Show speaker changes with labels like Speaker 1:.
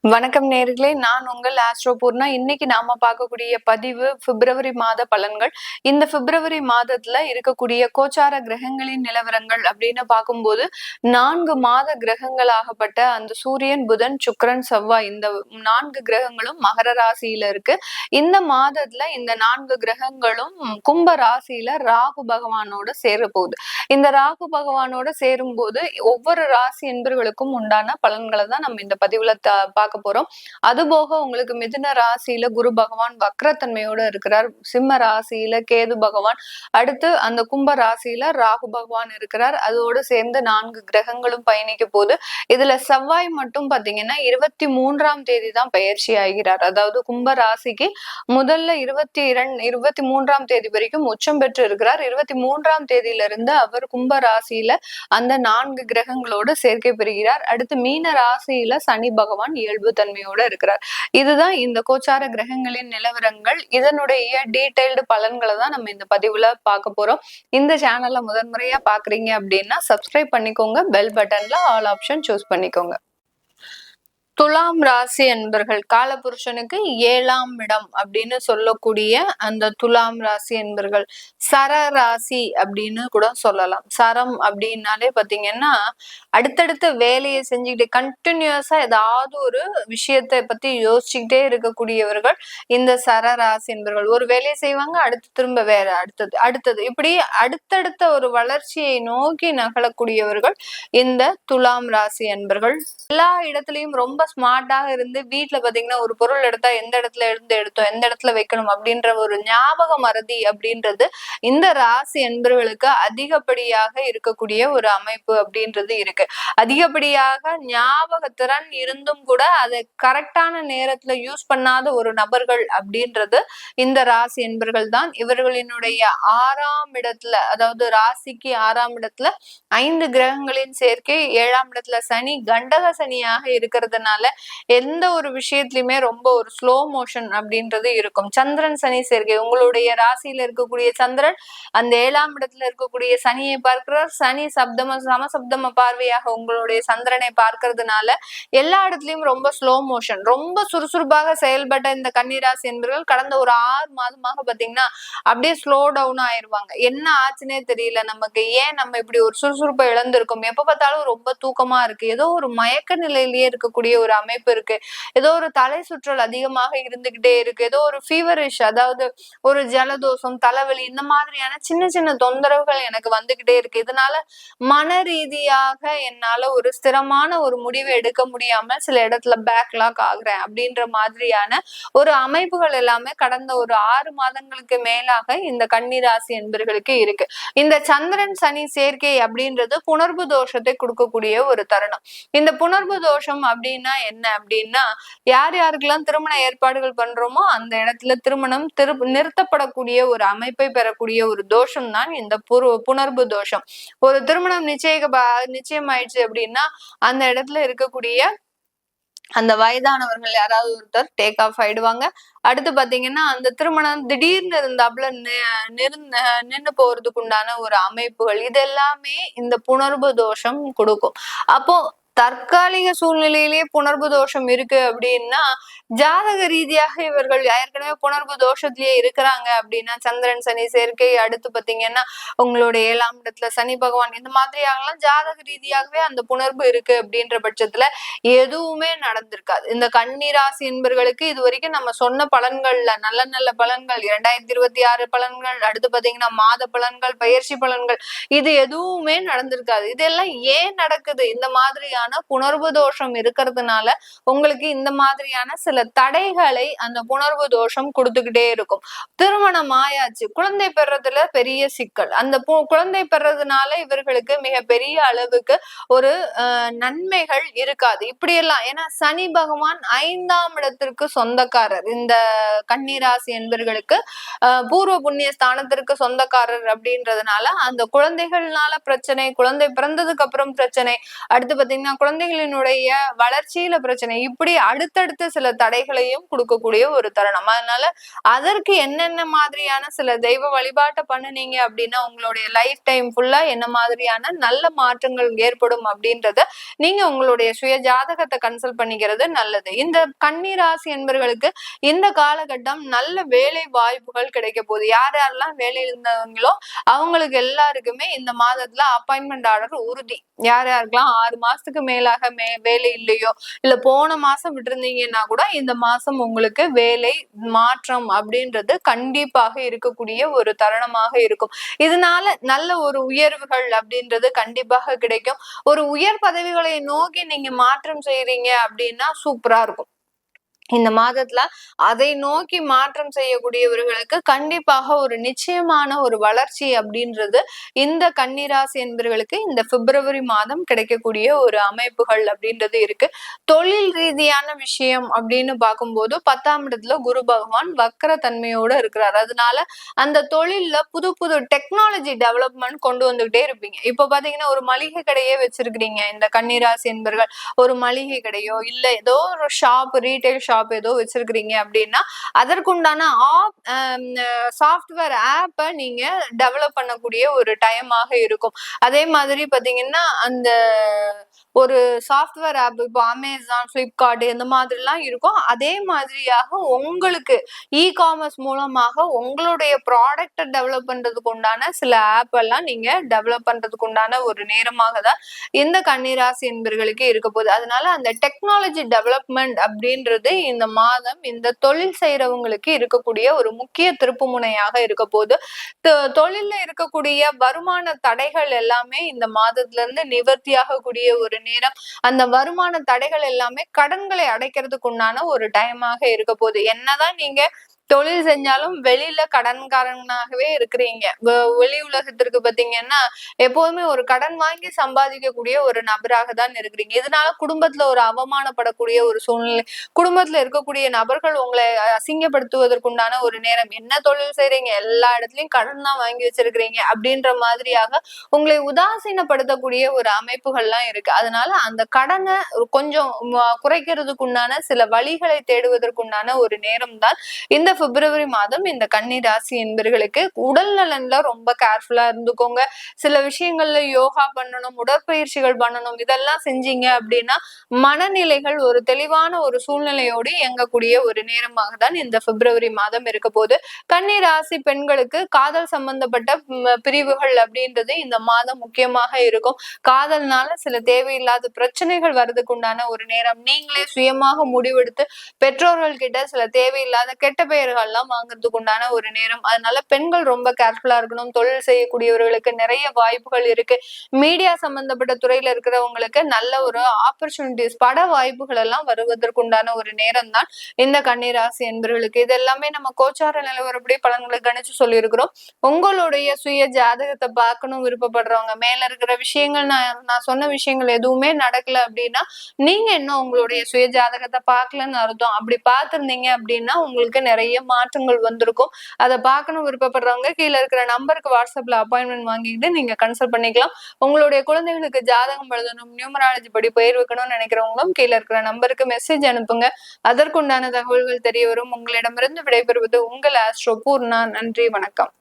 Speaker 1: வணக்கம் நேர்களே, நான் உங்கள் ஆஸ்ட்ரோ பூர்ணா. இன்னைக்கு நாம பார்க்கக்கூடிய பதிவு பிப்ரவரி மாத பலன்கள். இந்த பிப்ரவரி மாதத்துல இருக்கக்கூடிய கோச்சார கிரகங்களின் நிலவரங்கள் அப்படின்னு பார்க்கும்போது 4 மாத கிரகங்களாகப்பட்ட அந்த சூரியன், புதன், சுக்கிரன், செவ்வாய் இந்த 4 கிரகங்களும் மகர ராசியில இருக்கு. இந்த மாதத்துல இந்த 4 கிரகங்களும் கும்ப ராசியில ராகு பகவானோட சேர போகுது. இந்த ராகு பகவானோட சேரும் போது ஒவ்வொரு ராசி என்பர்களுக்கும் உண்டான பலன்களை தான் நம்ம இந்த பதிவுல பார்க்க போறோம். அதுபோக உங்களுக்கு மிதுன ராசியில குரு பகவான் வக்ரத்தன்மையோட இருக்கிறார். சிம்ம ராசியில கேது பகவான், அடுத்து அந்த கும்ப ராசியில ராகு பகவான் இருக்கிறார். அதோடு சேர்ந்து 4 கிரகங்களும் பயணிக்க போது இதுல செவ்வாய் மட்டும் பாத்தீங்கன்னா 23ஆம் தேதி தான் பயிற்சி ஆகிறார். அதாவது கும்ப ராசிக்கு முதல்ல 23ஆம் தேதி வரைக்கும் உச்சம் பெற்று இருக்கிறார். 23ஆம் தேதியிலிருந்து அவர் கும்ப ராசியில அந்த 4 கிரகங்களோடு சேர்க்கை பெறுகிறார். அடுத்து மீன ராசியில சனி பகவான் இயல்பு தன்மையோட இருக்கிறார். இதுதான் இந்த கோச்சார கிரகங்களின் நிலவரங்கள். இதனுடைய டீடைல்டு பலன்களை தான் நம்ம இந்த பதிவுல பார்க்க போறோம். இந்த சேனல்ல முதன்முறையா பாக்குறீங்க அப்படின்னா சப்ஸ்கிரைப் பண்ணிக்கோங்க. பெல் பட்டன்ல ஆல் ஆப்ஷன் சூஸ் பண்ணிக்கோங்க. துலாம் ராசி என்பர்கள் காலபுருஷனுக்கு 7ஆம் இடம் அப்படின்னு சொல்லக்கூடிய அந்த துலாம் ராசி என்பர்கள் சர ராசி அப்படின்னு கூட சொல்லலாம். சரம் அப்படின்னாலே பாத்தீங்கன்னா அடுத்தடுத்த வேலையை செஞ்சுக்கிட்டே கண்டினியூஸா ஏதாவது ஒரு விஷயத்தை பத்தி யோசிச்சுக்கிட்டே இருக்கக்கூடியவர்கள் இந்த சர ராசி என்பர்கள். ஒரு வேலையை செய்வாங்க, அடுத்து திரும்ப வேற, அடுத்தது இப்படி அடுத்தடுத்த ஒரு வளர்ச்சியை நோக்கி நகலக்கூடியவர்கள் இந்த துலாம் ராசி என்பர்கள். எல்லா இடத்துலயும் ரொம்ப ஸ்மார்ட்டாக இருந்து வீட்டுல பாத்தீங்கன்னா ஒரு பொருள் எடுத்தா எந்த இடத்துல இருந்து எடுத்தோம், எந்த இடத்துல வைக்கணும் அப்படின்ற ஒரு ஞாபக மறதி அப்படின்றது இந்த ராசி என்பவர்களுக்கு அதிகப்படியாக இருக்கக்கூடிய ஒரு அமைப்பு அப்படின்றது இருக்கு. அதிகப்படியாக ஞாபகத்திறன் இருந்தும் கூட அதை கரெக்டான நேரத்துல யூஸ் பண்ணாத ஒரு நபர்கள் அப்படின்றது இந்த ராசி என்பர்கள் தான். இவர்களினுடைய 6ஆம் இடத்துல, அதாவது ராசிக்கு 6ஆம் இடத்துல 5 கிரகங்களின் சேர்க்கை, 7ஆம் இடத்துல சனி கண்டக சனியாக இருக்கிறதுனால எந்த ஒரு விஷயத்திலுமே ரொம்ப ஒரு ஸ்லோ மோஷன் அப்படின்றது இருக்கும். சந்திரன் சனி சேர்க்கை, உங்களுடைய ராசியில இருக்கக்கூடிய சந்திரன் அந்த 7ஆம் இடத்துல இருக்கக்கூடிய சனியை பார்க்கிறார். சனி சமசப்தம பார்வையாக உங்களுடைய சந்திரனை பார்க்கறதுனால எல்லா இடத்துலயும் ரொம்ப ஸ்லோ மோஷன், ரொம்ப சுறுசுறுப்பாக செயல்பட்ட இந்த கன்னிராசி என்பவர்கள் கடந்த ஒரு 6 மாதமாக பாத்தீங்கன்னா அப்படியே ஸ்லோ டவுன் ஆயிருவாங்க. என்ன ஆச்சுன்னே தெரியல நமக்கு, ஏன் நம்ம இப்படி ஒரு சுறுசுறுப்பை இழந்திருக்கோம், எப்ப பார்த்தாலும் ரொம்ப தூக்கமா இருக்கு, ஏதோ ஒரு மயக்க நிலையிலேயே இருக்கக்கூடிய ஒரு அமைப்பு இருக்கு, ஏதோ ஒரு தலை சுற்றல் அதிகமாக இருந்துகிட்டே இருக்கு, ஏதோ ஒரு ஃபீவரிஷ், அதாவது ஒரு ஜலதோஷம், தலைவலி, இந்த மாதிரியான சின்ன சின்ன தொந்தரவுகள் எனக்கு வந்துகிட்டே இருக்கு. இதனால மன ரீதியாக என்னால ஒரு ஸ்திரமான ஒரு முடிவை எடுக்க முடியாம சில இடத்துல பேக்லாக் ஆகுறேன் அப்படின்ற மாதிரியான ஒரு அமைப்புகள் எல்லாமே கடந்த ஒரு 6 மாதங்களுக்கு மேலாக இந்த கன்னிராசி என்பர்களுக்கு இருக்கு. இந்த சந்திரன் சனி சேர்க்கை அப்படின்றது புணர்வு தோஷத்தை கொடுக்கக்கூடிய ஒரு தருணம். இந்த புணர்வு தோஷம் அப்படின்னா என்ன அப்படின்னா, யார் யாருக்கெல்லாம் திருமண ஏற்பாடுகள் பண்றோமோ அந்த இடத்துல திருமணம் நிறுத்தப்படக்கூடிய ஒரு அமைப்பை பெறக்கூடிய ஒரு தோஷம் தான் இந்த புணர்வு தோஷம். ஒரு திருமணம் நிச்சயம் ஆயிடுச்சு அப்படின்னா அந்த இடத்துல இருக்கக்கூடிய அந்த வயதானவர்கள் யாராவது ஒருத்தர் டேக் ஆஃப் ஆயிடுவாங்க. அடுத்து பாத்தீங்கன்னா அந்த திருமணம் திடீர்னு இருந்தாப்புல நின்னு போறதுக்கு உண்டான ஒரு அமைப்புகள் இது எல்லாமே இந்த புணர்வு தோஷம் கொடுக்கும். அப்போ தற்காலிக சூழ்நிலையிலேயே புணர்வு தோஷம் இருக்கு அப்படின்னா ஜாதக ரீதியாக இவர்கள் ஏற்கனவே புணர்வு தோஷத்திலேயே இருக்கிறாங்க அப்படின்னா, சந்திரன் சனி சேர்க்கை, அடுத்து பாத்தீங்கன்னா உங்களுடைய 7ஆம் இடத்துல சனி பகவான், இந்த மாதிரியாகலாம் ஜாதக ரீதியாகவே அந்த புணர்வு இருக்கு அப்படின்ற பட்சத்துல எதுவுமே நடந்திருக்காது. இந்த கன்னிராசி என்பர்களுக்கு இது வரைக்கும் நம்ம சொன்ன பலன்கள்ல நல்ல நல்ல பலன்கள், 2026 பலன்கள், அடுத்து பாத்தீங்கன்னா மாத பலன்கள், பயிற்சி பலன்கள், இது எதுவுமே நடந்திருக்காது. இதெல்லாம் ஏன் நடக்குது? இந்த மாதிரியான புணர்வு தோஷம் இருக்கிறதுனால உங்களுக்கு இந்த மாதிரியான சில தடைகளை அந்த புணர்வு தோஷம் கொடுத்துக்கிட்டே இருக்கும். திருமணம் ஆயாச்சு, குழந்தை பெறதுல பெரிய சிக்கல், அந்த குழந்தை பெறதுனால இவர்களுக்கு மிக பெரிய அளவுக்கு ஒரு நன்மைகள் இருக்காது. இப்படி எல்லாம், ஏன்னா சனி பகவான் 5ஆம் இடத்திற்கு சொந்தக்காரர். இந்த கன்னிராசி என்பர்களுக்கு பூர்வ புண்ணிய ஸ்தானத்திற்கு சொந்தக்காரர் அப்படின்றதுனால அந்த குழந்தைகள்னால பிரச்சனை, குழந்தை பிறந்ததுக்கு அப்புறம் பிரச்சனை, அடுத்து பாத்தீங்கன்னா குழந்தைகளினுடைய வளர்ச்சியில பிரச்சனை, இப்படி அடுத்தடுத்த சில தடைகளையும் கொடுக்கக்கூடிய ஒரு தருணம். அதனால அதற்கு என்னென்ன மாதிரியான சில தெய்வ வழிபாட்டை பண்ணுனீங்க அப்படின்னா உங்களுடைய லைஃப் டைம் ஃபுல்லா என்ன மாதிரியான நல்ல மாற்றங்கள் ஏற்படும் அப்படின்றத நீங்க உங்களுடைய சுய ஜாதகத்தை கன்சல்ட் பண்ணிக்கிறது நல்லது. இந்த கன்னி ராசி என்பவர்களுக்கு இந்த காலகட்டம் நல்ல வேலை வாய்ப்புகள் கிடைக்க போகுது. யார் யாரெல்லாம் வேலையில் இருந்தவங்களோ அவங்களுக்கு எல்லாருக்குமே இந்த மாதத்துல அப்பாயின்மெண்ட் ஆர்டர் உறுதி. யார் யாருக்கெல்லாம் 6 மாசத்துக்கு மேலாக வேலை இல்லையோ, இல்ல போன மாசம் விட்டுருந்தீங்கன்னா கூட இந்த மாசம் உங்களுக்கு வேலை மாற்றம் அப்படின்றது கண்டிப்பாக இருக்கக்கூடிய ஒரு தருணமாக இருக்கும். இதனால நல்ல ஒரு உயர்வுகள் அப்படின்றது கண்டிப்பாக கிடைக்கும். ஒரு உயர் பதவிகளை நோக்கி நீங்க மாற்றம் செய்யறீங்க அப்படின்னா சூப்பரா இருக்கும். இந்த மாதத்துல அதை நோக்கி மாற்றம் செய்யக்கூடியவர்களுக்கு கண்டிப்பாக ஒரு நிச்சயமான ஒரு வளர்ச்சி அப்படின்றது இந்த கன்னிராசி என்பவர்களுக்கு இந்த பிப்ரவரி மாதம் கிடைக்கக்கூடிய ஒரு அமைப்புகள் அப்படின்றது இருக்கு. தொழில் ரீதியான விஷயம் அப்படின்னு பார்க்கும்போது 10ஆம் இடத்துல குரு பகவான் வக்கர தன்மையோட இருக்கிறார். அதனால அந்த தொழில்ல புது புது டெக்னாலஜி டெவலப்மெண்ட் கொண்டு வந்துகிட்டே இருப்பீங்க. இப்ப பாத்தீங்கன்னா ஒரு மளிகை கடையே வச்சிருக்கிறீங்க இந்த கன்னிராசி என்பவர்கள், ஒரு மளிகை கடையோ இல்ல ஏதோ ஒரு ஷாப், ரீட்டைல் ஷாப் ஏதோ வச்சிருக்கிறீங்க அப்படின்னா அதற்குண்டான சாஃப்ட்வேர் ஆப்பை நீங்க டெவலப் பண்ணக்கூடிய ஒரு டைமாக இருக்கும். அதே மாதிரி பாத்தீங்கன்னா அந்த ஒரு சாஃப்ட்வேர் ஆப் இப்போ அமேசான், பிளிப்கார்ட் இந்த மாதிரிலாம் இருக்கும். அதே மாதிரியாக உங்களுக்கு காமர்ஸ் மூலமாக உங்களுடைய ப்ராடக்டை டெவலப் பண்றதுக்கு உண்டான சில ஆப் எல்லாம் நீங்க டெவலப் பண்றதுக்கு உண்டான ஒரு நேரமாக தான் இந்த கன்னிராசி என்பவர்களுக்கு இருக்க போகுது. அதனால அந்த டெக்னாலஜி டெவலப்மெண்ட் அப்படின்றது இந்த மாதம் இந்த தொழில் செய்யறவங்களுக்கு இருக்கக்கூடிய ஒரு முக்கிய திருப்பு முனையாக இருக்க போகுது. தொழில்ல இருக்கக்கூடிய வருமான தடைகள் எல்லாமே இந்த மாதத்துல இருந்து நிவர்த்தியாக கூடிய ஒரு நேரம். அந்த வருமான தடைகள் எல்லாமே கடன்களை அடைக்கிறதுக்கு உண்டான ஒரு டைமாக இருக்க போகுது. என்னதான் நீங்க தொழில் செஞ்சாலும் வெளியில கடன்காரனாகவே இருக்கிறீங்க. வெளி உலகத்திற்கு பாத்தீங்கன்னா எப்போதுமே ஒரு கடன் வாங்கி சம்பாதிக்கக்கூடிய ஒரு நபராக தான் இருக்கிறீங்க. இதனால குடும்பத்துல ஒரு அவமானப்படக்கூடிய ஒரு சூழ்நிலை, குடும்பத்துல இருக்கக்கூடிய நபர்கள் உங்களை அசிங்கப்படுத்துவதற்குண்டான ஒரு நேரம். என்ன தொழில் செய்றீங்க, எல்லா இடத்துலயும் கடன் தான் வாங்கி வச்சிருக்கிறீங்க அப்படின்ற மாதிரியாக உங்களை உதாசீனப்படுத்தக்கூடிய ஒரு அமைப்புகள்லாம் இருக்கு. அதனால அந்த கடனை கொஞ்சம் குறைக்கிறதுக்குண்டான சில வழிகளை தேடுவதற்குண்டான ஒரு நேரம் தான் இந்த பிப்ரவரி மாதம். இந்த கன்னி ராசி என்பவர்களுக்கு உடல் நலன்ல ரொம்ப கேர்ஃபுல்லா இருந்துக்கோங்க. சில விஷயங்கள்ல யோகா பண்ணணும், உடற்பயிற்சிகள் பண்ணணும். இதெல்லாம் செஞ்சீங்க அப்படின்னா மனநிலைகள் ஒரு தெளிவான ஒரு சூழ்நிலையோடு இயங்கக்கூடிய ஒரு நேரமாக தான் இந்த பிப்ரவரி மாதம் இருக்க போது. கன்னி ராசி பெண்களுக்கு காதல் சம்பந்தப்பட்ட பிரிவுகள் அப்படின்றது இந்த மாதம் முக்கியமாக இருக்கும். காதல்னால சில தேவையில்லாத பிரச்சனைகள் வர்றதுக்கு உண்டான ஒரு நேரம். நீங்களே சுயமாக முடிவெடுத்து பெற்றோர்கள் கிட்ட சில தேவையில்லாத கெட்ட பெயர்கள்லாம் வாங்குறதுக்கு உண்டான ஒரு நேரம். அதனால பெண்கள் ரொம்ப கேர்ஃபுல்லா இருக்கணும். தொழில் செய்யக்கூடியவர்களுக்கு நிறைய வாய்ப்புகள் இருக்கு. மீடியா சம்பந்தப்பட்ட துறையில இருக்கிறவங்களுக்கு நல்ல ஒரு ஆப்பர்ச்சுனிட்டிஸ், பட வாய்ப்புகள் எல்லாம் வருவதற்குண்டான ஒரு நேரம் தான் இந்த கன்னிராசி என்பவர்களுக்கு. இது எல்லாமே நம்ம கோச்சார நிலவரப்படி பலன்களை கணிச்சு சொல்லியிருக்கிறோம். உங்களுடைய சுய ஜாதகத்தை பார்க்கணும் விருப்பப்படுறவங்க, மேல இருக்கிற விஷயங்கள் நான் சொன்ன விஷயங்கள் எதுவுமே நடக்கல அப்படின்னா நீங்க இன்னும் உங்களுடைய சுய ஜாதகத்தை பார்க்கலன்னு அர்த்தம். அப்படி பார்த்திருந்தீங்க அப்படின்னா உங்களுக்கு நிறைய மாற்றங்கள் வந்திருக்கும். அதை பார்க்கணும் விருப்பப்படுறவங்க கீழே இருக்கிற நம்பருக்கு வாட்ஸ்அப்ல அப்பாயின்மெண்ட் வாங்கிட்டு நீங்க கன்சல்ட் பண்ணிக்கலாம். உங்களுடைய குழந்தைகளுக்கு ஜாதகம் எழுதணும், நியூமராலஜி படி பெயர் வைக்கணும்னு நினைக்கிறவங்களும் கீழே இருக்கிற நம்பருக்கு மெசேஜ் அனுப்புங்க. அதற்குண்டான தகவல்கள் தெரிய வரும். உங்களிடமிருந்து விடைபெறுவது உங்கள் ஆஸ்ட்ரோ பூர்ணா. நன்றி, வணக்கம்.